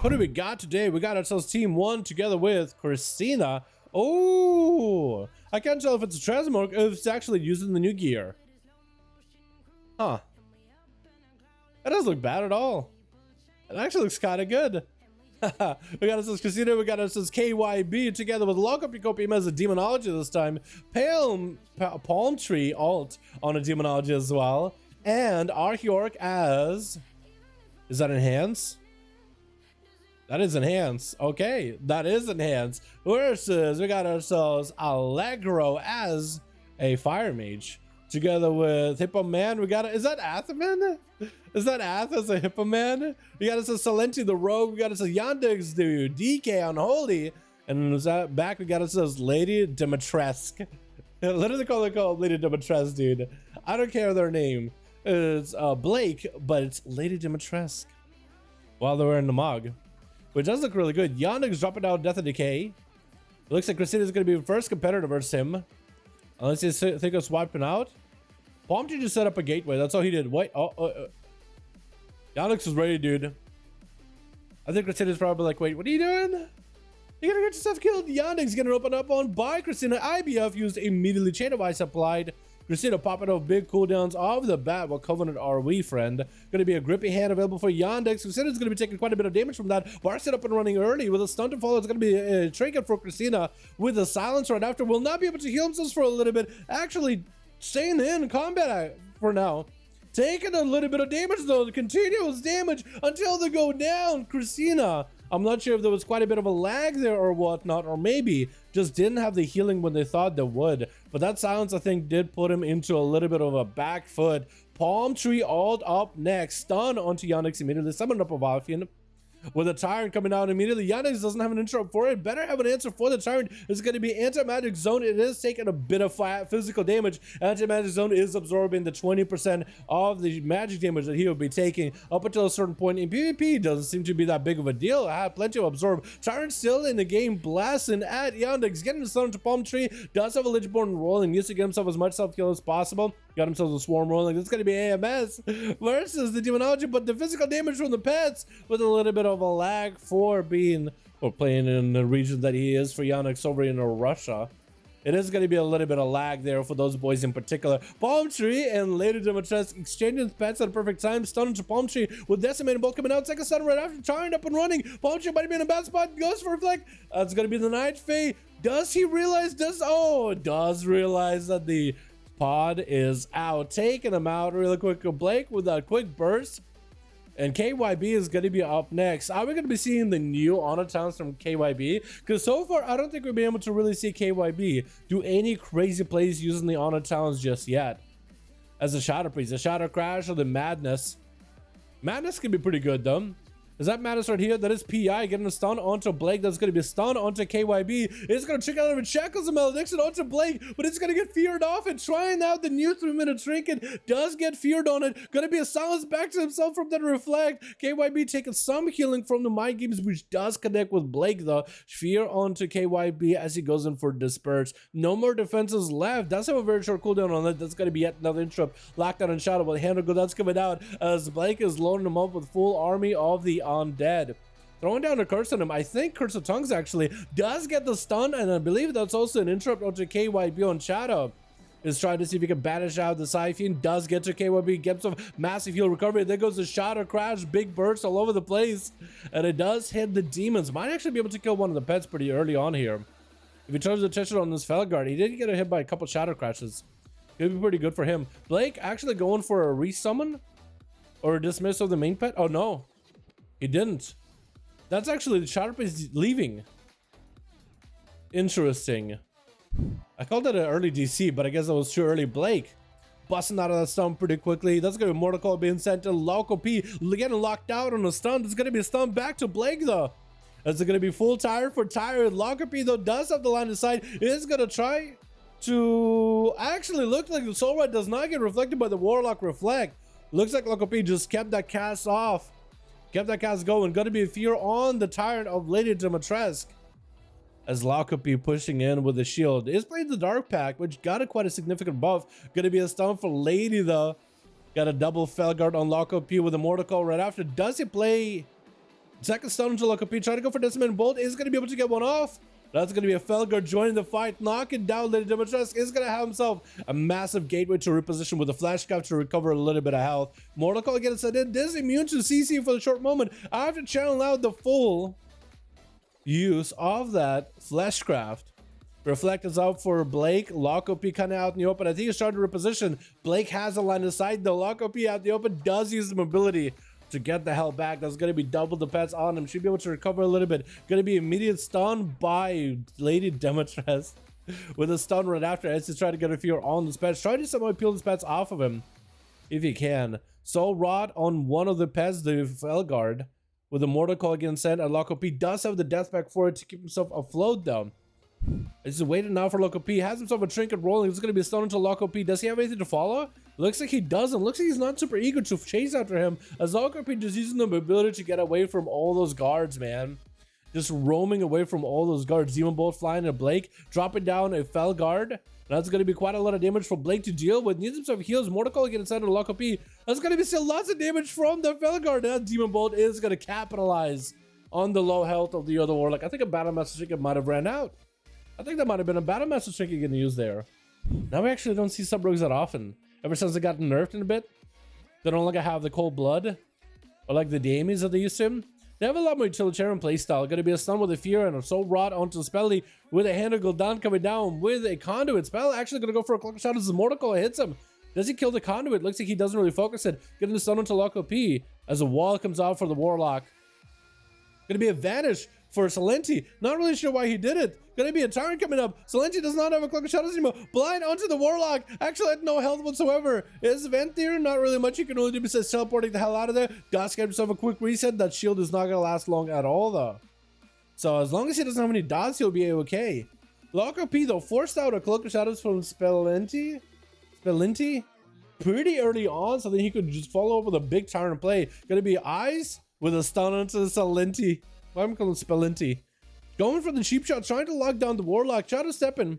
What do we got today? We got ourselves Team 1 together with Christina. Oh, I can't tell if it's a transmog or if it's actually using the new gear. Huh. That doesn't look bad at all. It actually looks kind of good. We got ourselves Christina, we got ourselves KYB together with Lockup Ecopium as a demonology this time. Palm Tree alt on a demonology as well. And Archeorc as... Is that enhance? That is enhance. Okay, that is enhance. Versus, we got ourselves Allegro as a fire mage. Together with Hippo Man, we got is that Athaman? Is that Ath as a Hippo Man? We got us a Salenti the Rogue, we got us a Yandex dude, DK Unholy, and was that back we got us as Lady Dimitrescu. Literally call it Lady Dimitrescu, dude. I don't care their name. It's Blake, but it's Lady Dimitrescu. While they're wearing the mug. Which does look really good. Yandex dropping down Death and Decay. It looks like Christina's gonna be the first competitor versus him. Unless you think of swiping out. Palm Tree just set up a gateway. That's all he did. Wait. Yandex is ready, dude. I think Christina's probably like, wait, what are you doing? You're gonna get yourself killed. Yandex gonna open up on by Christina. IBF used immediately. Chain of Ice applied. Christina popping off big cooldowns off the bat. What Covenant are we, friend? Gonna be a grippy hand available for Yandex. Christina's gonna be taking quite a bit of damage from that. Varset up and running early with a stun to follow. It's gonna be a trinket for Christina with a silence right after. Will not be able to heal themselves for a little bit. Actually staying in combat for now. Taking a little bit of damage though. Continuous damage until they go down. Christina. I'm not sure if there was quite a bit of a lag there or whatnot, or maybe just didn't have the healing when they thought they would. But that silence, I think, did put him into a little bit of a back foot. Palm Tree alt up next. Stun onto Yandex immediately. Summoned up a Valfian. With a Tyrant coming out immediately. Yandex doesn't have an interrupt for it. Better have an answer for the Tyrant. It's going to be Anti-Magic Zone. It is taking a bit of physical damage. Anti-Magic Zone is absorbing the 20% of the magic damage that he will be taking up until a certain point. In PvP, doesn't seem to be that big of a deal. I have plenty to absorb. Tyrant still in the game, blasting at Yandex. Getting the stun to Palm Tree. Does have a Lichborn rolling. Needs to get himself as much self-kill as possible. Got himself a Swarm rolling. It's going to be AMS versus the Demonology, but the physical damage from the pets with a little bit of a lag for being or playing in the region that he is for Yandex over in Russia. It is going to be a little bit of lag there for those boys in particular. Palm Tree and Lady Dimitrescu exchanging pets at a perfect time. Stun to Palm Tree with Decimated Bolt coming out. Second stun right after. Tyrant up and running. Palm Tree might be in a bad spot. Goes for Reflect. That's going to be the Night Fae. Does he realize? Does realize that the pod is out. Taking him out really quick. Blake with a quick burst. And KYB is going to be up next. Are we going to be seeing the new honor towns from KYB? Because so far, I don't think we'll be able to really see KYB do any crazy plays using the honor towns just yet. As a Shadow Priest, the Shadow Crash, or the Madness. Madness can be pretty good, though. Is that Madness right here? That is PI getting a stun onto Blake. That's going to be a stun onto KYB. It's going to check out of shackles and malediction onto Blake, but it's going to get feared off and trying out the new 3-minute trinket. Does get feared on it. Going to be a silence back to himself from that reflect. KYB taking some healing from the mind games, which does connect with Blake though. Fear onto KYB as he goes in for disperse. No more defenses left. Does have a very short cooldown on that. That's going to be yet another interrupt. Lockdown and Shadow with Hand of God's coming out as Blake is loading him up with full army of the undead. Throwing down a curse on him. I think Curse of Tongues actually does get the stun, and I believe that's also an interrupt onto KYB on Shadow. Is trying to see if he can banish out the Siphon. Does get to KYB, gets some massive heal recovery. There goes the Shadow Crash, big bursts all over the place, and it does hit the demons. Might actually be able to kill one of the pets pretty early on here. If he turns attention on this Felguard, he did get hit by a couple Shadow Crashes. It'd be pretty good for him. Blake actually going for a resummon or a dismiss of the main pet. Oh no, he didn't. That's actually the Shadow Priest leaving. Interesting. I called it an early DC, but I guess that was too early. Blake busting out of that stun pretty quickly. That's going to be Mortal Call being sent to Loco P. Getting locked out on a stun. It's going to be a stun back to Blake though. Is it going to be full tire for tire? Loco P though does have the line of sight. Is going to try to actually look like the Soul Ride does not get reflected by the Warlock Reflect. Looks like Loco P just kept that cast off. Kept that cast going. Going to be a fear on the Tyrant of Lady Dimitrescu. As Loco P pushing in with the shield. Is playing the Dark Pack, which got quite a significant buff. Going to be a stun for Lady though. Got a double Felguard on Loco P with a Mortal Call right after. Does he play Second stun into Lokopi, trying to go for Decimate Bolt, is going to be able to get one off. That's going to be a Felguard joining the fight, knocking down Lady Dimitrescu, is going to have himself a massive gateway to reposition with a flash cap to recover a little bit of health. Mortal Coil gets sent in, is immune to CC for the short moment after channeling out the full use of that Fleshcraft. Reflect is out for Blake. Lokopi kind of out in the open. I think he's trying to reposition. Blake has a line of sight though. Lokopi out in the open does use the mobility to get the hell back. That's going to be double the pets on him. Should be able to recover a little bit. Going to be immediate stun by Lady Dimitrescu with a stun right after as he's trying to get a fear on this pets. Try to somehow peel this pets off of him if he can. Soul Rot on one of the pets, the Felguard, with a Mortal Coil against sent. And Lokopi does have the death pack for it to keep himself afloat though. He's waiting now for Lokopi. Has himself a trinket rolling. It's going to be a stun into Lokopi. Does he have anything to follow? Looks like he doesn't. Looks like he's not super eager to chase after him. As Lokopi just using the mobility to get away from all those guards, man. Just roaming away from all those guards. Demon Bolt flying at Blake. Dropping down a Felguard. That's going to be quite a lot of damage for Blake to deal with. Needs himself heals. Mortal Coil getting inside of Lokopi. That's going to be still lots of damage from the Felguard. That Demon Bolt is going to capitalize on the low health of the other Warlock. I think a Battle Master Trinket might have ran out. I think that might have been a Battle Master Trinket getting used there. Now we actually don't see sub-rogues that often. Ever since they got nerfed in a bit. They don't longer have the cold blood. Or like the Damies that they used to. They have a lot more utilitarian playstyle. Going to be a stun with a fear and a soul rot onto Spelly with a hand of Gul'dan coming down with a conduit. Spell actually going to go for a clock shot as the Mortal Coil hits him. Does he kill the conduit? Looks like he doesn't really focus it. Getting the stun onto Lokopi as a wall comes out for the Warlock. Going to be a vanish for Salenti. Not really sure why he did it. Gonna be a Tyrant coming up. Salenti does not have a Cloak of Shadows anymore. Blind onto the Warlock. Actually had no health whatsoever. Is Venthyr? Not really much you can only do besides teleporting the hell out of there. Does get himself a quick reset. That shield is not gonna last long at all though. So as long as he doesn't have any dots, he'll be okay. Lokopi though forced out a Cloak of Shadows from Spelenti pretty early on, so that he could just follow up with a big Tyrant play. Gonna be Eyes with a stun onto Salenti. Why am I calling Spelenti? Going for the cheap shot, trying to lock down the Warlock. Shadow stepping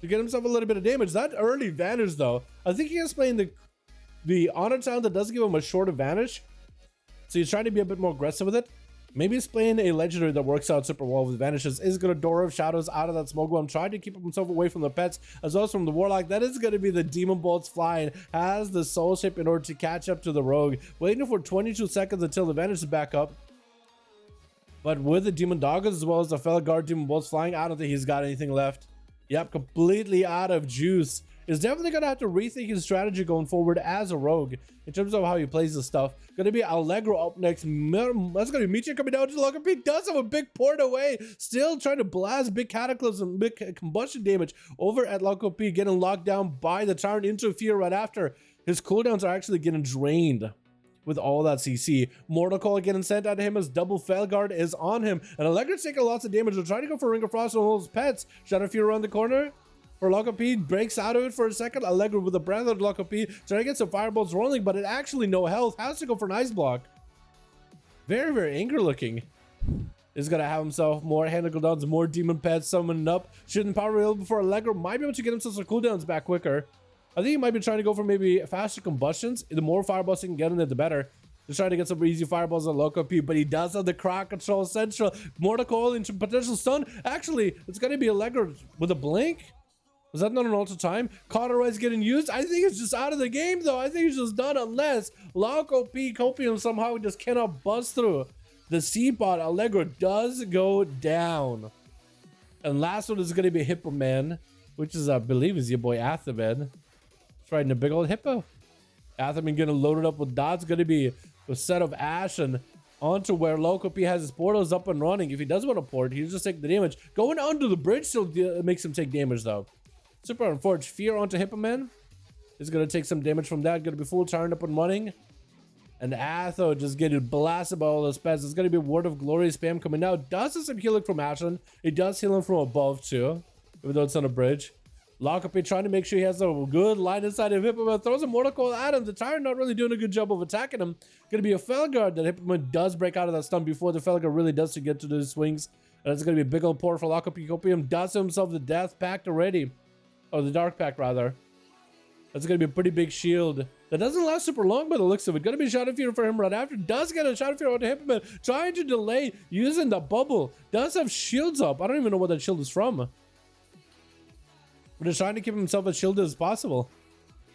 to get himself a little bit of damage. That early vanish though, I think he is playing the Honor Town that does give him a short advantage. So he's trying to be a bit more aggressive with it. Maybe he's playing a legendary that works out super well with vanishes. Is going to Door of Shadows out of that smoke bomb, trying to keep himself away from the pets as well as from the Warlock. That is going to be the Demon Bolts flying. Has the Soul Shape in order to catch up to the Rogue. Waiting for 22 seconds until the vanish is back up. But with the Demon Doggers as well as the Felguard Demon Bolts flying, I don't think he's got anything left. Yep, completely out of juice. Is definitely going to have to rethink his strategy going forward as a rogue in terms of how he plays this stuff. Going to be Allegro up next. That's going to be Michi coming down to the Lokopi. Does have a big port away. Still trying to blast big Cataclysm, big combustion damage over at Lokopi. Getting locked down by the Tyrant into fear right after. His cooldowns are actually getting drained with all that CC. Mortal Coil getting sent at him as double Felguard is on him. And Allegra's taking lots of damage. They're trying to go for Ring of Frost on all those pets. Shadow Fear around the corner for Lokopi. Breaks out of it for a second. Allegra with a brand of Lokopi. Trying to get some fireballs rolling, but it actually no health. Has to go for an Ice Block. Very, very angry looking. Is going to have himself more Hand of Gul'dans, more Demon Pets summoning up. Shouldn't power real before Allegra might be able to get himself some cooldowns back quicker. I think he might be trying to go for maybe faster combustions. The more fireballs he can get in it, the better. Just trying to get some easy fireballs on Lokopi, but he does have the crowd control central. Mortal Coil into potential stun. Actually, it's going to be Allegra with a blink. Was that not an ultra time? Cauterize getting used. I think it's just out of the game though. I think it's just done unless Lokopi Copium somehow just cannot bust through. The C-Pod Allegra does go down. And last one is going to be Hippo Man, which is, I believe, is your boy Athaman. Riding a big old hippo. Athaman getting loaded up with dots. Going to be a set of ash and onto where Lokopi has his portals up and running. If he does want to port, he'll just take the damage. Going under the bridge still makes him take damage though. Super unfortunate. Fear onto Hippo Man is going to take some damage from that. Going to be full turned up and running. And Atho just getting blasted by all those pets. It's going to be Word of Glory spam coming out. Does have some healing from Ashen. It does heal him from above too, even though it's on a bridge. Lokopi trying to make sure he has a good line inside of Hippoman. Throws a Mortal Coil at him. The Tyrant not really doing a good job of attacking him. Going to be a Felguard that Hippoman does break out of that stun before the Felguard really does to get to the swings. And it's going to be a big old port for Lokopi. Copium does himself the Death Pact already. Or the Dark Pact rather. That's going to be a pretty big shield. That doesn't last super long by the looks of it. Going to be Shadow Fear for him right after. Does get a Shadow Fear on him, but trying to delay using the bubble. Does have shields up. I don't even know what that shield is from. But he's trying to keep himself as shielded as possible.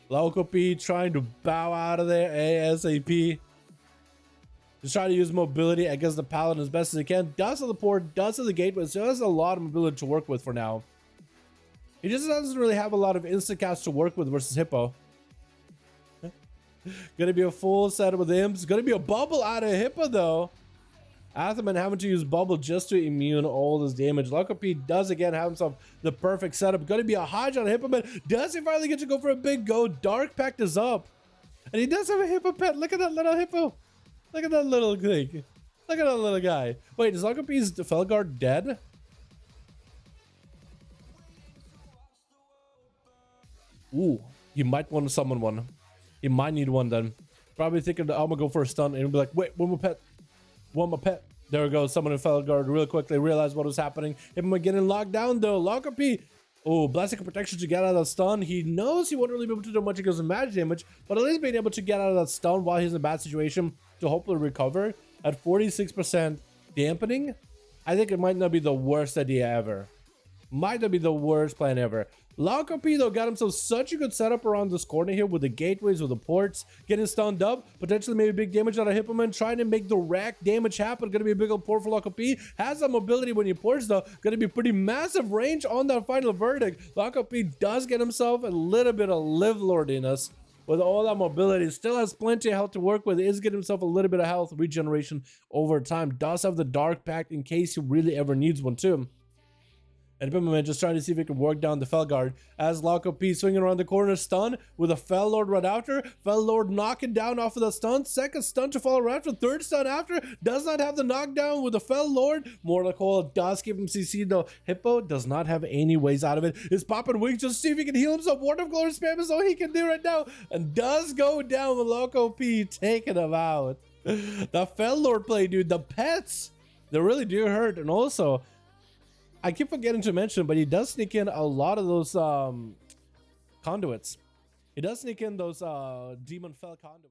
Loco P trying to bow out of there ASAP. Just trying to use mobility against the Paladin as best as he can. Does have the port, does have the gateway, so has a lot of mobility to work with for now. He just doesn't really have a lot of instant cast to work with versus Hippo. Gonna be a full set with imps. Gonna be a bubble out of Hippo though. Atherman having to use bubble just to immune all this damage. Loco P does again have himself the perfect setup. Gonna be a Hodge on Hippo, but does he finally get to go for a big go? Dark Pact is up. And he does have a Hippo pet. Look at that little Hippo. Look at that little thing. Look at that little guy. Wait, is Loco P's Felguard dead? Ooh, you might want to summon one. You might need one then. Probably thinking that I'm gonna go for a stun and he'll be like, wait, one more pet. One more pet. There we go. Summoning Felguard real quickly. Realized what was happening. Him getting locked down though. Loco P. Oh, Blessing Protection to get out of that stun. He knows he won't really be able to do much against magic damage, but at least being able to get out of that stun while he's in a bad situation to hopefully recover at 46% dampening. I think it might not be the worst idea ever. Might not be the worst plan ever. Loco P though got himself such a good setup around this corner here with the gateways, with the ports, getting stunned up, potentially maybe big damage out of Hippoman, trying to make the rack damage happen. Gonna be a big old port for Loco P. Has that mobility when he ports though. Gonna be pretty massive range on that final verdict. Loco P does get himself a little bit of live lordiness with all that mobility. Still has plenty of health to work with. Is getting himself a little bit of health regeneration over time. Does have the Dark Pact in case he really ever needs one too. And Pimmerman just trying to see if he can work down the Felguard as Loco P swinging around the corner, stun with a Fel Lord right after. Fel Lord knocking down off of the stun. Second stun to follow right after. Third stun after. Does not have the knockdown with the Fel Lord. Mortal Coil does give him CC though. Hippo does not have any ways out of it. Is popping wings just to see if he can heal himself. Ward of Glory spam is all he can do right now. And does go down with Loco P taking him out. The Fel Lord play, dude. The pets, they really do hurt. And also, I keep forgetting to mention, but he does sneak in a lot of those conduits. He does sneak in those Demon Fel conduits.